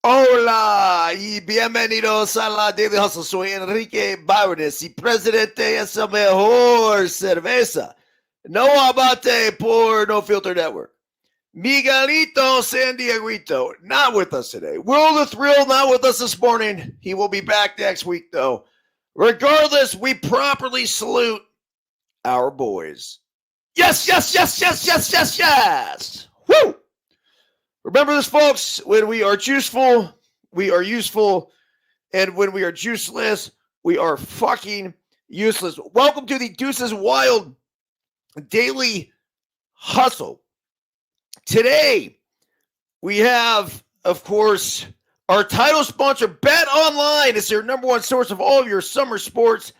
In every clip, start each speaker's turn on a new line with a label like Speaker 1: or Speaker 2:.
Speaker 1: Hola y bienvenidos a la Daily Hustle. Soy Enrique Byrnes y presidente es la mejor cerveza. No abate por NoFilter Network. Miguelito San Dieguito, not with us today. Will the Thrill, not with us this morning. He will be back next week, though. Regardless, we properly salute our boys. Yes, yes, yes, yes, yes, yes, yes. Woo! Remember this, folks. When we are juiceful, we are useful. And when we are juiceless, we are fucking useless. Welcome to the Deuces Wild Daily Hustle. Today, we have, of course, our title sponsor, Bet Online. It's your number one source of all of your summer sports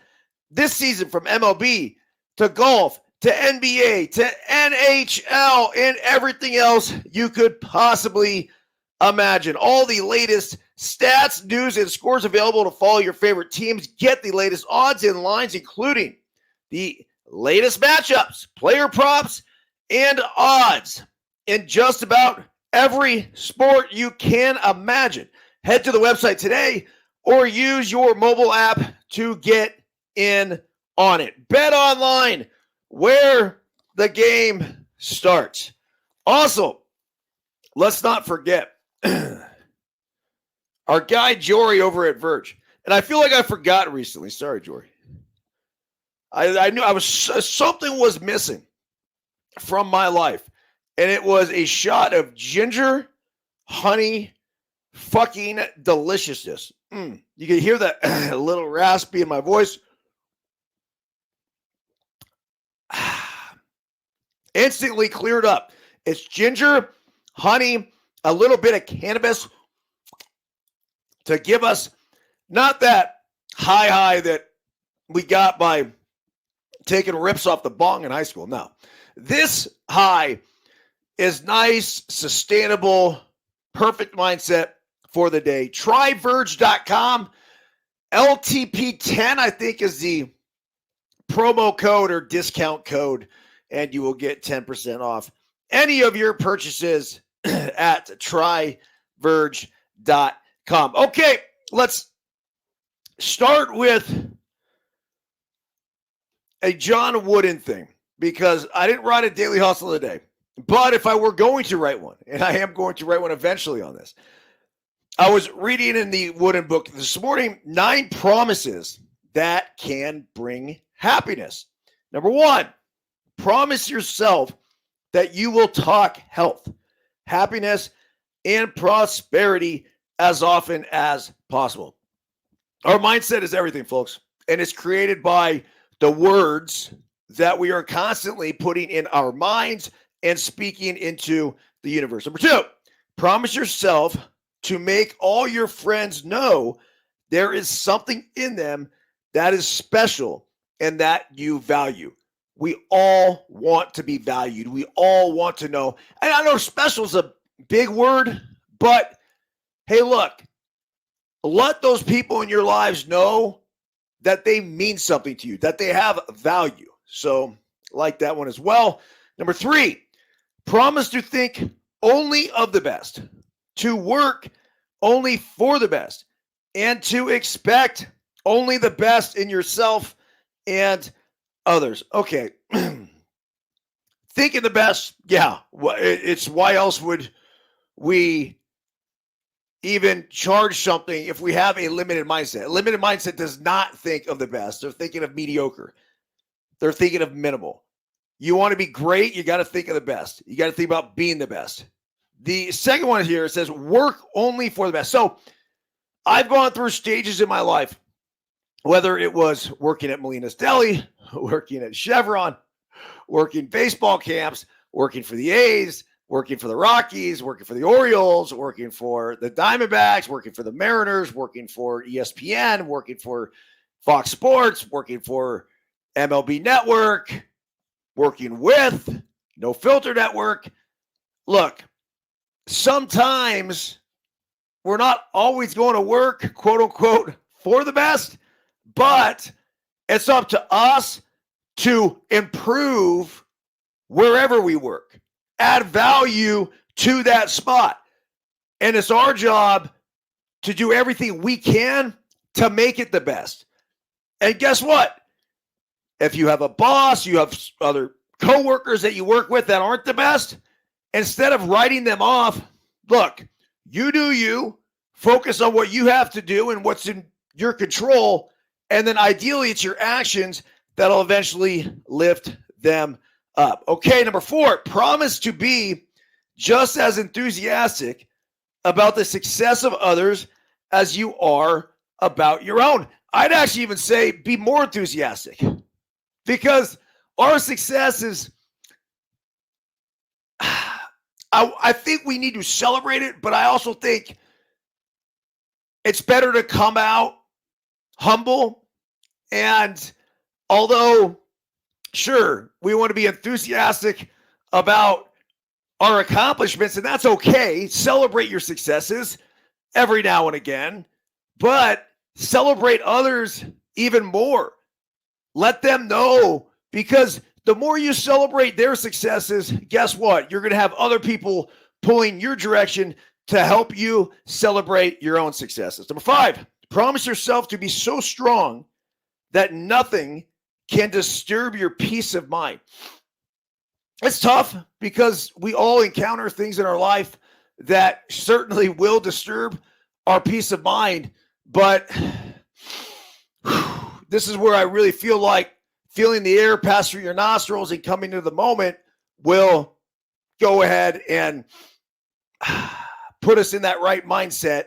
Speaker 1: this season, from MLB to golf to NBA to NHL and everything else you could possibly imagine. All the latest stats, news, and scores available to follow your favorite teams. Get the latest odds and lines, including the latest matchups, player props, and odds in just about every sport you can imagine. Head to the website today or use your mobile app to get in on it. Bet Online, where the game starts. Also, let's not forget our guy Jory over at Verge. And I feel like I forgot recently. Sorry, Jory. I knew something was missing from my life. And it was a shot of ginger, honey, fucking deliciousness. You can hear that a little raspy in my voice. Instantly cleared up. It's ginger, honey, a little bit of cannabis to give us not that high that we got by taking rips off the bong in high school. No. This high is nice, sustainable, perfect mindset for the day. Try Verge.com. LTP10, I think, is the promo code or discount code, and you will get 10% off any of your purchases at tryverge.com. Okay, let's start with a John Wooden thing, because I didn't write a Daily Hustle today. But if I were going to write one, and I am going to write one eventually on this, I was reading in the Wooden book this morning, 9 promises that can bring happiness. Number 1, promise yourself that you will talk health, happiness, and prosperity as often as possible. Our mindset is everything, folks, and it's created by the words that we are constantly putting in our minds and speaking into the universe. Number 2, promise yourself to make all your friends know there is something in them that is special and that you value. We all want to be valued. We all want to know. And I know special is a big word, but hey, look, let those people in your lives know that they mean something to you, that they have value. So, like that one as well. Number 3, promise to think only of the best, to work only for the best, and to expect only the best in yourself and others. Okay. Thinking the best, yeah. It's why else would we even charge something if we have a limited mindset? A limited mindset does not think of the best. They're thinking of mediocre. They're thinking of minimal. You want to be great, you got to think of the best. You got to think about being the best. The second one here says work only for the best. So I've gone through stages in my life, whether it was working at Molina's Deli, working at Chevron, working baseball camps, working for the A's, working for the Rockies, working for the Orioles, working for the Diamondbacks, working for the Mariners, working for ESPN, working for Fox Sports, working for MLB Network, working with NoFilter Network. Look, sometimes we're not always going to work, quote unquote, for the best, but it's up to us to improve wherever we work, add value to that spot. And it's our job to do everything we can to make it the best. And guess what? If you have a boss, you have other coworkers that you work with that aren't the best, instead of writing them off, look, you do you, focus on what you have to do and what's in your control, and then ideally it's your actions that'll eventually lift them up. Okay, number 4, promise to be just as enthusiastic about the success of others as you are about your own. I'd actually even say be more enthusiastic, because our success is, I think we need to celebrate it, but I also think it's better to come out humble. And although, sure, we want to be enthusiastic about our accomplishments, and that's okay. Celebrate your successes every now and again, but celebrate others even more. Let them know, because the more you celebrate their successes, guess what? You're going to have other people pulling your direction to help you celebrate your own successes. Number 5, promise yourself to be so strong that nothing can disturb your peace of mind. It's tough because we all encounter things in our life that certainly will disturb our peace of mind, but this is where I really feel like feeling the air pass through your nostrils and coming to the moment will go ahead and put us in that right mindset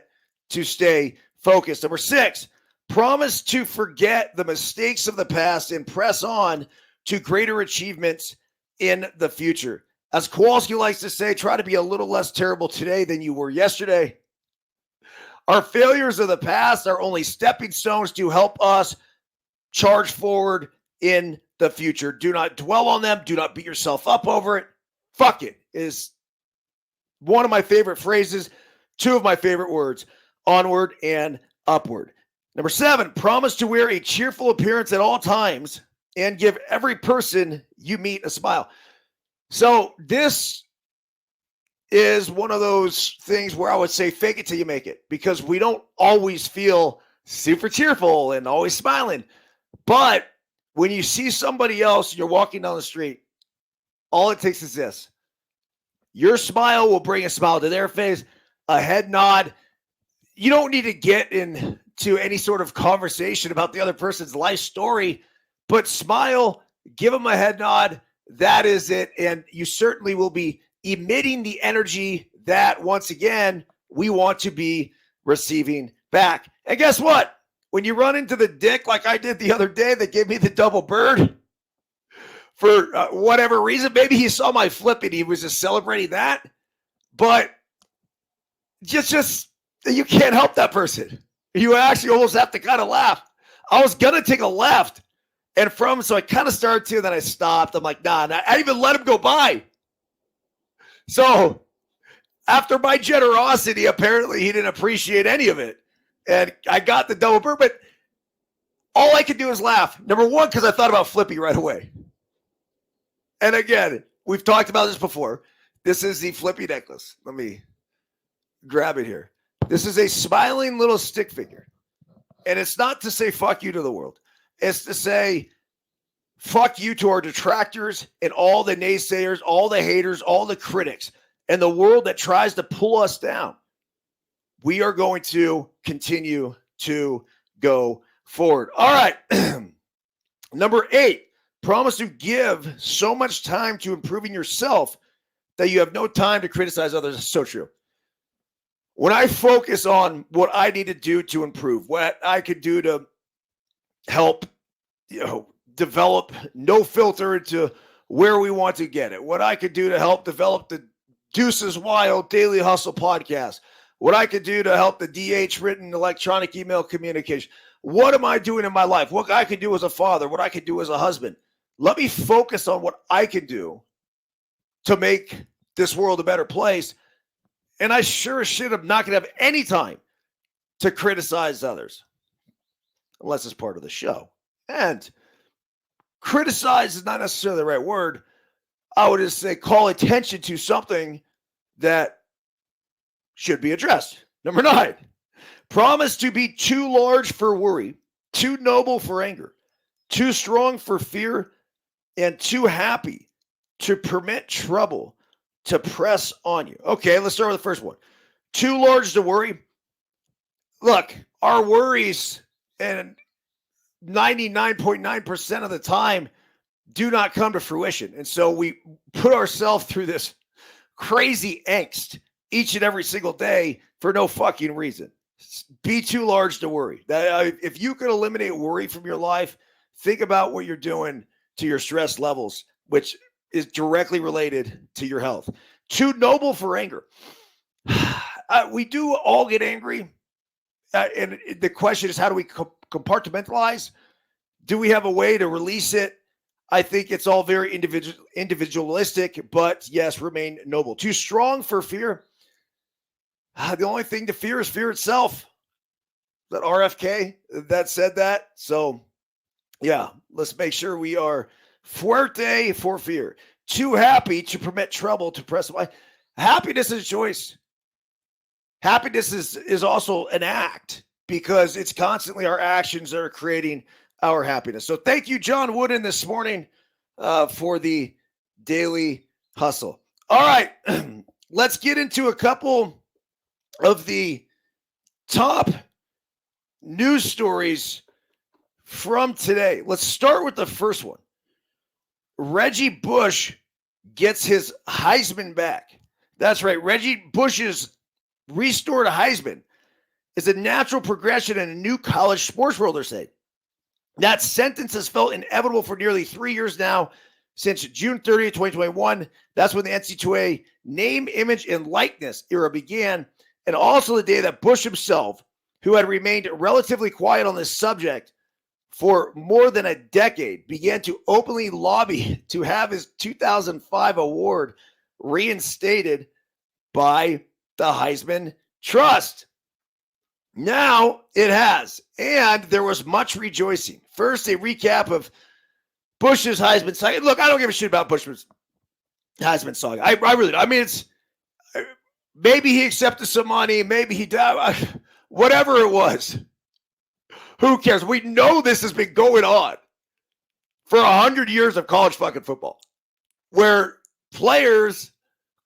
Speaker 1: to stay focused. Number 6, promise to forget the mistakes of the past and press on to greater achievements in the future. As Kowalski likes to say, try to be a little less terrible today than you were yesterday. Our failures of the past are only stepping stones to help us charge forward in the future. Do not dwell on them. Do not beat yourself up over it. Fuck it is one of my favorite phrases, 2 of my favorite words, onward and upward. Number 7, promise to wear a cheerful appearance at all times and give every person you meet a smile. So this is one of those things where I would say fake it till you make it, because we don't always feel super cheerful and always smiling. But when you see somebody else, you're walking down the street, all it takes is this. Your smile will bring a smile to their face, a head nod. You don't need to get into any sort of conversation about the other person's life story, but smile, give them a head nod. That is it. And you certainly will be emitting the energy that, once again, we want to be receiving back. And guess what? When you run into the dick like I did the other day that gave me the double bird for whatever reason, maybe he saw my flip and he was just celebrating that. But just you can't help that person. You actually almost have to kind of laugh. I was going to take a left, and so I kind of started to, then I stopped. I'm like, nah, I even let him go by. So after my generosity, apparently he didn't appreciate any of it. And I got the double bird, but all I could do is laugh. Number 1, because I thought about Flippy right away. And again, we've talked about this before. This is the Flippy necklace. Let me grab it here. This is a smiling little stick figure. And it's not to say fuck you to the world. It's to say fuck you to our detractors and all the naysayers, all the haters, all the critics, and the world that tries to pull us down. We are going to continue to go forward. All right. Number 8, promise to give so much time to improving yourself that you have no time to criticize others. It's so true. When I focus on what I need to do to improve, what I could do to help, develop NoFilter into where we want to get it, what I could do to help develop the Deuces Wild Daily Hustle podcast, what I could do to help the DH written electronic email communication. What am I doing in my life? What I could do as a father, what I could do as a husband. Let me focus on what I can do to make this world a better place. And I sure as shit am not going to have any time to criticize others, unless it's part of the show. And criticize is not necessarily the right word. I would just say call attention to something that should be addressed. Number 9, Promise to be too large for worry, too noble for anger, too strong for fear, and too happy to permit trouble to press on you. Okay, let's start with the first one. Too large to worry. Look, our worries, and 99.9% of the time, do not come to fruition. And so we put ourselves through this crazy angst each and every single day for no fucking reason. Be too large to worry. If you could eliminate worry from your life, think about what you're doing to your stress levels, which is directly related to your health. Too noble for anger. We do all get angry. And the question is, how do we compartmentalize? Do we have a way to release it? I think it's all very individualistic, but yes, remain noble. Too strong for fear. The only thing to fear is fear itself. That RFK that said that. So, yeah, let's make sure we are fuerte for fear. Too happy to permit trouble to press away. Happiness is a choice. Happiness is also an act, because it's constantly our actions that are creating our happiness. So thank you, John Wooden, this morning for the daily hustle. All right, let's get into a couple of the top news stories from today. Let's start with the first one. Reggie Bush gets his Heisman back. That's right. Reggie Bush's restored Heisman is a natural progression in a new college sports world, they're saying. That sentence has felt inevitable for nearly 3 years now, since June 30th, 2021. That's when the NCAA name, image, and likeness era began, and also the day that Bush himself, who had remained relatively quiet on this subject for more than a decade, began to openly lobby to have his 2005 award reinstated by the Heisman Trust. Now it has, and there was much rejoicing. First, a recap of Bush's Heisman saga. Look, I don't give a shit about Bush's Heisman saga. I really don't. I mean, it's maybe he accepted some money, maybe he died, whatever it was. Who cares? We know this has been going on for 100 years of college fucking football, where players,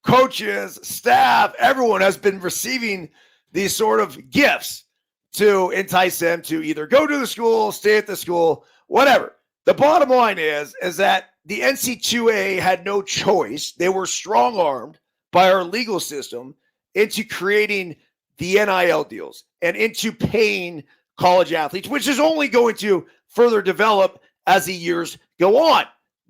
Speaker 1: coaches, staff, everyone has been receiving these sort of gifts to entice them to either go to the school, stay at the school, whatever. The bottom line is that the NCAA had no choice. They were strong-armed by our legal system into creating the NIL deals and into paying college athletes, which is only going to further develop as the years go on.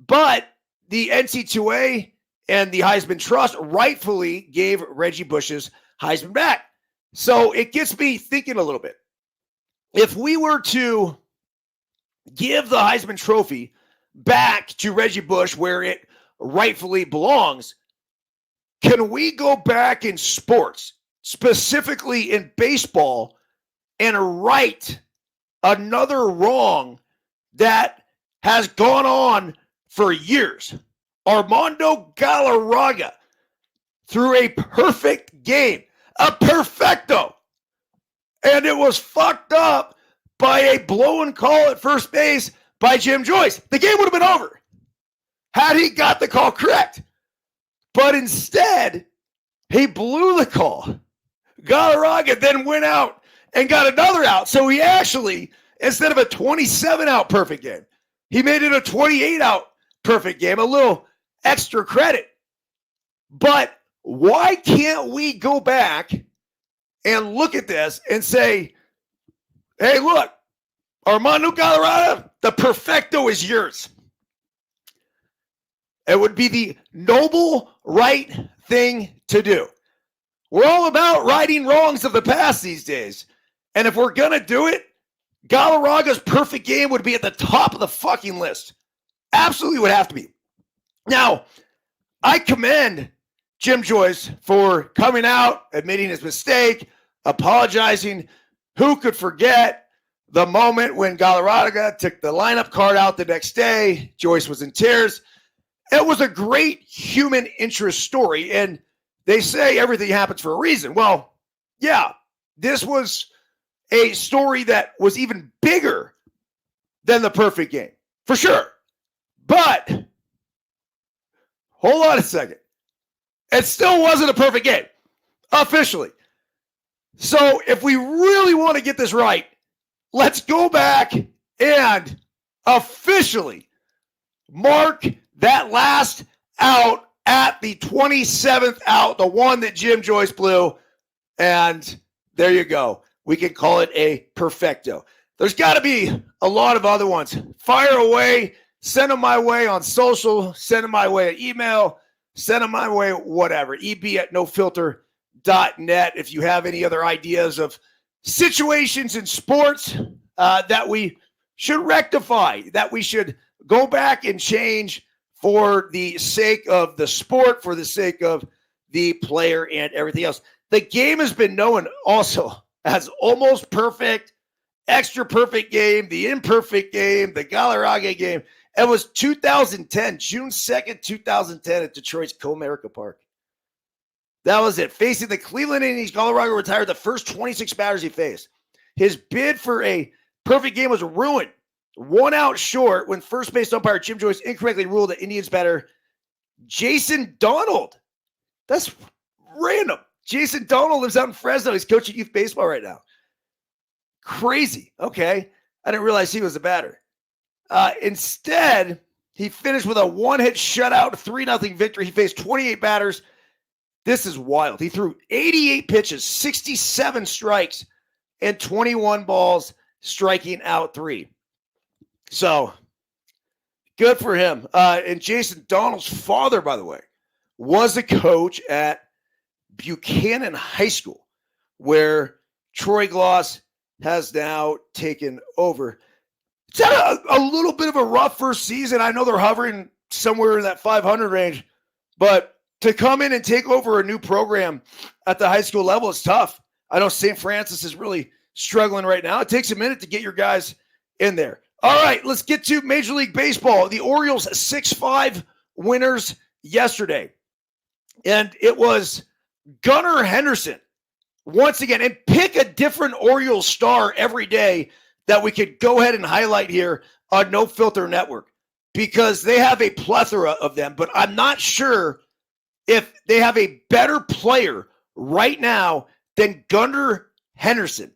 Speaker 1: But the NCAA and the Heisman Trust rightfully gave Reggie Bush's Heisman back. So it gets me thinking a little bit. If we were to give the Heisman Trophy back to Reggie Bush where it rightfully belongs, can we go back in sports, specifically in baseball, and right another wrong that has gone on for years? Armando Galarraga threw a perfect game, a perfecto, and it was fucked up by a blown call at first base by Jim Joyce. The game would have been over had he got the call correct. But instead, he blew the call. Galarraga then went out and got another out. So he actually, instead of a 27-out perfect game, he made it a 28-out perfect game. A little extra credit. But why can't we go back and look at this and say, hey, look, Armando Galarraga, the perfecto is yours. It would be the noble, right thing to do. We're all about righting wrongs of the past these days. And if we're going to do it, Galarraga's perfect game would be at the top of the fucking list. Absolutely would have to be. Now, I commend Jim Joyce for coming out, admitting his mistake, apologizing. Who could forget the moment when Galarraga took the lineup card out the next day? Joyce was in tears. It was a great human interest story, and they say everything happens for a reason. Well, yeah, this was a story that was even bigger than the perfect game, for sure. But hold on a second. It still wasn't a perfect game, officially. So if we really want to get this right, let's go back and officially mark that last out at the 27th out, the one that Jim Joyce blew. And there you go. We can call it a perfecto. There's got to be a lot of other ones. Fire away. Send them my way on social. Send them my way at email. Send them my way, whatever. eb@nofilter.net. If you have any other ideas of situations in sports that we should rectify, that we should go back and change for the sake of the sport, for the sake of the player and everything else. The game has been known also as almost perfect, extra perfect game, the imperfect game, the Galarraga game. It was 2010, June 2nd, 2010 at Detroit's Comerica Park. That was it. Facing the Cleveland Indians, Galarraga retired the first 26 batters he faced. His bid for a perfect game was ruined. 1 out short when first base umpire Jim Joyce incorrectly ruled that Indians batter Jason Donald. That's random. Jason Donald lives out in Fresno. He's coaching youth baseball right now. Crazy. Okay. I didn't realize he was a batter. Instead, he finished with a one-hit shutout, 3-0 victory. He faced 28 batters. This is wild. He threw 88 pitches, 67 strikes, and 21 balls, striking out 3. So, good for him. And Jason Donald's father, by the way, was a coach at Buchanan High School, where Troy Gloss has now taken over. It's had a little bit of a rough first season. I know they're hovering somewhere in that 500 range, but to come in and take over a new program at the high school level is tough. I know St. Francis is really struggling right now. It takes a minute to get your guys in there. All right, let's get to Major League Baseball. The Orioles 6-5 winners yesterday. And it was Gunnar Henderson once again. And pick a different Orioles star every day that we could go ahead and highlight here on No Filter Network, because they have a plethora of them. But I'm not sure if they have a better player right now than Gunnar Henderson,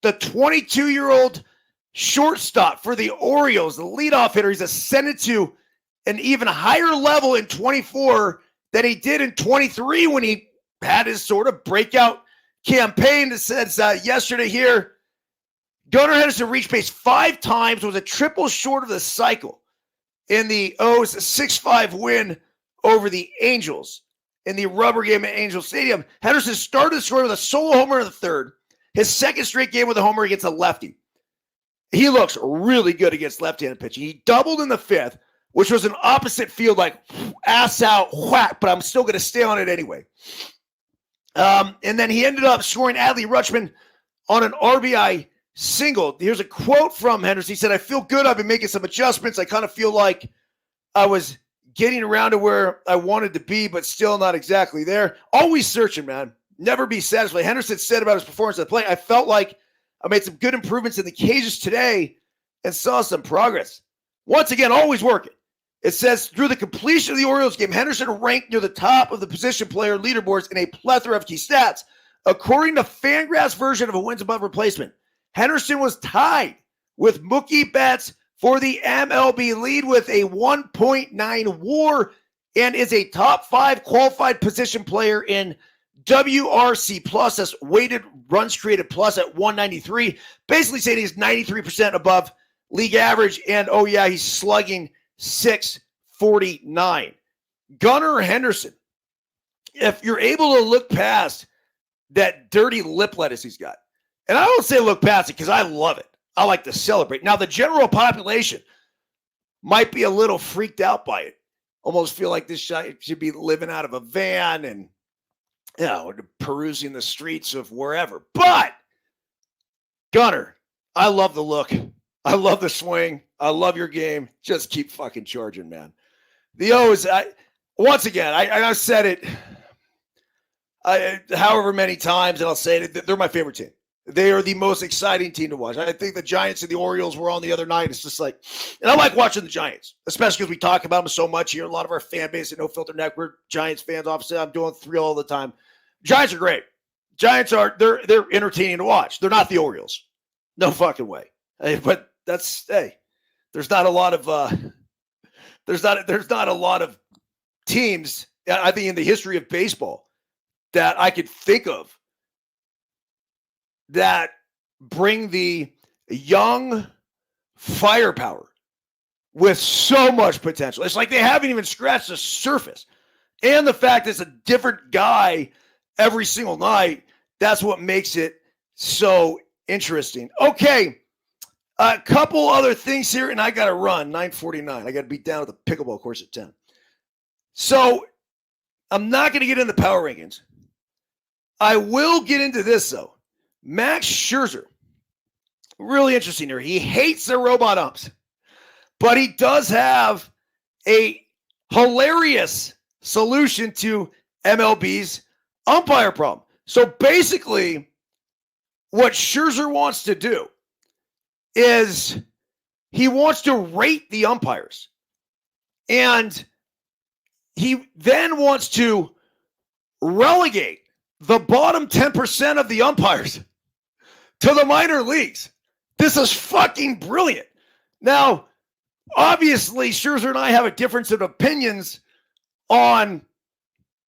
Speaker 1: the 22-year-old shortstop for the Orioles, the leadoff hitter. He's ascended to an even higher level in 24 than he did in 23 when he had his sort of breakout campaign. That says yesterday here, Gunnar Henderson reached base 5 times, was a triple short of the cycle in the O's 6-5 win over the Angels in the rubber game at Angel Stadium. Henderson started the score with a solo homer in the 3rd, his 2nd straight game with a homer against a lefty. He looks really good against left-handed pitching. He doubled in the 5th, which was an opposite field, like ass out, whack, but I'm still going to stay on it anyway. And then he ended up scoring Adley Rutschman on an RBI single. Here's a quote from Henderson. He said, "I feel good. I've been making some adjustments. I kind of feel like I was getting around to where I wanted to be, but still not exactly there. Always searching, man. Never be satisfied." Henderson said about his performance at the plate, "I felt like I made some good improvements in the cages today and saw some progress. Once again, always working." It says, through the completion of the Orioles game, Henderson ranked near the top of the position player leaderboards in a plethora of key stats. According to Fangraphs' version of a wins above replacement, Henderson was tied with Mookie Betts for the MLB lead with a 1.9 WAR and is a top 5 qualified position player in WRC plus, that's weighted runs created plus at 193. Basically saying he's 93% above league average. And oh yeah, he's slugging .649. Gunnar Henderson, if you're able to look past that dirty lip lettuce he's got, and I don't say look past it because I love it. I like to celebrate. Now, the general population might be a little freaked out by it. Almost feel like this guy should be living out of a van and, you know, perusing the streets of wherever. But, Gunnar, I love the look. I love the swing. I love your game. Just keep fucking charging, man. The O's, once again, I've said it however many times, and I'll say it, they're my favorite team. They are the most exciting team to watch. I think the Giants and the Orioles were on the other night. It's just like, and I like watching the Giants, especially because we talk about them so much here. A lot of our fan base at No Filter Network, Giants fans. Obviously, I'm doing three all the time. Giants are great. Giants are they're entertaining to watch. They're not the Orioles, no fucking way. But that's there's not a lot of there's not a lot of teams, I think, in the history of baseball that I could think of that bring the young firepower with so much potential. It's like they haven't even scratched the surface. And the fact it's a different guy every single night, that's what makes it so interesting. Okay, a couple other things here, and I got to run, 9:49. I got to be down at the pickleball course at 10. So I'm not going to get into power rankings. I will get into this, though. Max Scherzer, really interesting here. He hates the robot umps, but he does have a hilarious solution to MLB's umpire problem. So basically, what Scherzer wants to do is he wants to rate the umpires. And he then wants to relegate the bottom 10% of the umpires to the minor leagues. This is fucking brilliant. Now, obviously, Scherzer and I have a difference of opinions on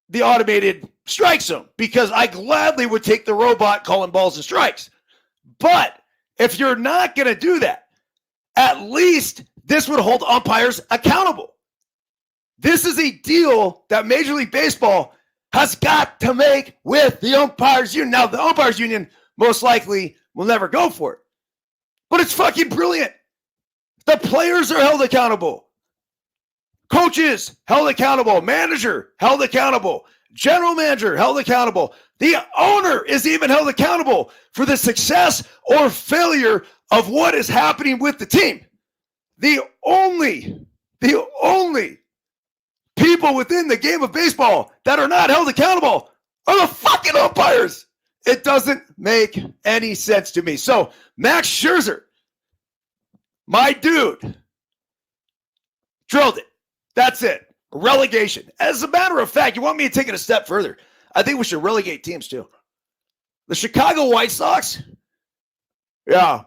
Speaker 1: the automated strike zone because I gladly would take the robot calling balls and strikes. But if you're not going to do that, at least this would hold umpires accountable. This is a deal that Major League Baseball has got to make with the umpires union. Now, the umpires union most likely will never go for it. But it's fucking brilliant. The players are held accountable. Coaches held accountable. Manager held accountable. General manager held accountable. The owner is even held accountable for the success or failure of what is happening with the team. The only people within the game of baseball that are not held accountable are the fucking umpires. It doesn't make any sense to me. So, Max Scherzer, my dude, drilled it. That's it. Relegation. As a matter of fact, you want me to take it a step further? I think we should relegate teams too. The Chicago White Sox, yeah,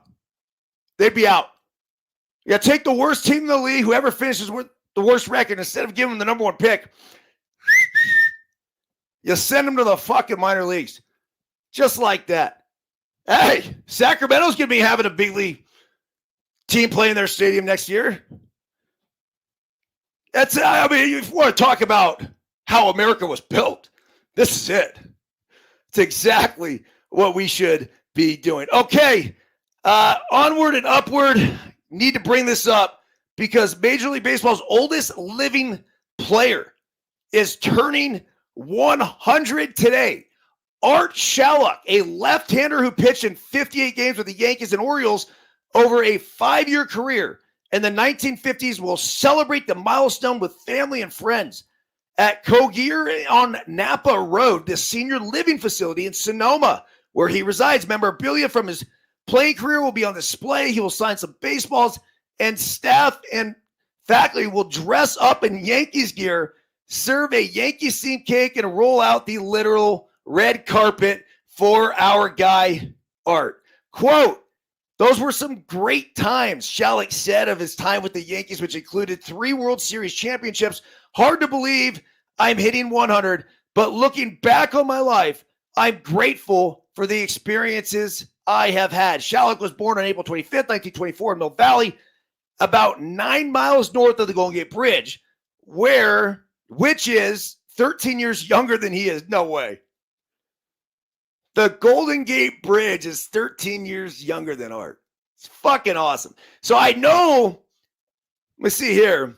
Speaker 1: they'd be out. Yeah, take the worst team in the league, whoever finishes with the worst record, instead of giving them the number one pick, you send them to the fucking minor leagues. Just like that. Hey, Sacramento's going to be having a big league team play in their stadium next year. If you want to talk about how America was built, this is it. It's exactly what we should be doing. Okay, onward and upward. Need to bring this up because Major League Baseball's oldest living player is turning 100 today. Art Shallock, a left-hander who pitched in 58 games with the Yankees and Orioles over a 5-year career in the 1950s, will celebrate the milestone with family and friends at Cogier on Napa Road, the senior living facility in Sonoma, where he resides. Memorabilia from his playing career will be on display. He will sign some baseballs, and staff and faculty will dress up in Yankees gear, serve a Yankees-themed cake, and roll out the literal red carpet for our guy, Art. Quote, "Those were some great times," Shallock said of his time with the Yankees, which included 3 World Series championships. "Hard to believe I'm hitting 100, but looking back on my life, I'm grateful for the experiences I have had." Shallock was born on April 25th, 1924 in Mill Valley, about 9 miles north of the Golden Gate Bridge, which is 13 years younger than he is. No way. The Golden Gate Bridge is 13 years younger than Art. It's fucking awesome. So I know, let's see here.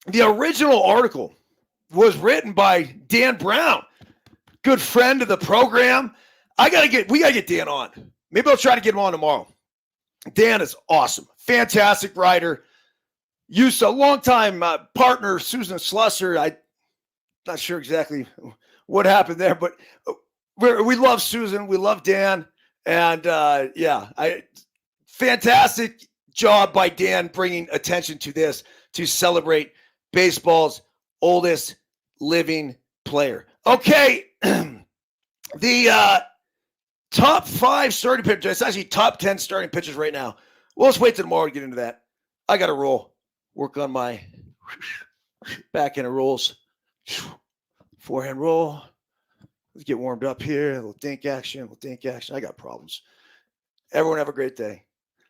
Speaker 1: The original article was written by Dan Brown, good friend of the program. We gotta get Dan on. Maybe I'll try to get him on tomorrow. Dan is awesome. Fantastic writer. Used to a longtime partner, Susan Slusser. I'm not sure exactly what happened there, but we love Susan. We love Dan. And fantastic job by Dan bringing attention to this to celebrate baseball's oldest living player. Okay, the top 5 starting pitchers. It's actually top 10 starting pitchers right now. Well, let's wait till tomorrow to get into that. I got to roll. Work on my backhand rolls. Forehand roll. Let's get warmed up here. A little dink action. I got problems. Everyone have a great day.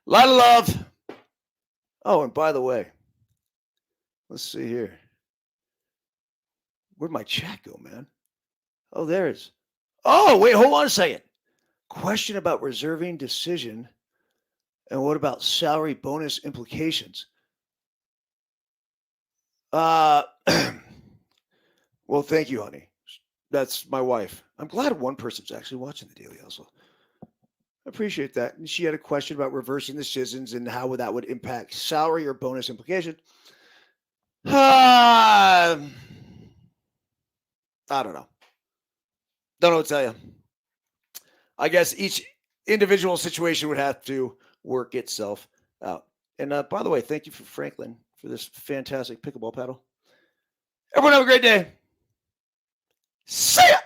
Speaker 1: A lot of love. Oh, and by the way, let's see here. Where'd my chat go, man? Oh, there it is. Oh, wait, hold on a second. Question about reserving decision. And what about salary bonus implications? Well, thank you, honey. That's my wife. I'm glad one person's actually watching the Daily Hustle. I appreciate that. And she had a question about reversing decisions and how that would impact salary or bonus implication. I don't know. Don't know what to tell you. I guess each individual situation would have to work itself out. And by the way, thank you for Franklin for this fantastic pickleball paddle. Everyone have a great day. See ya!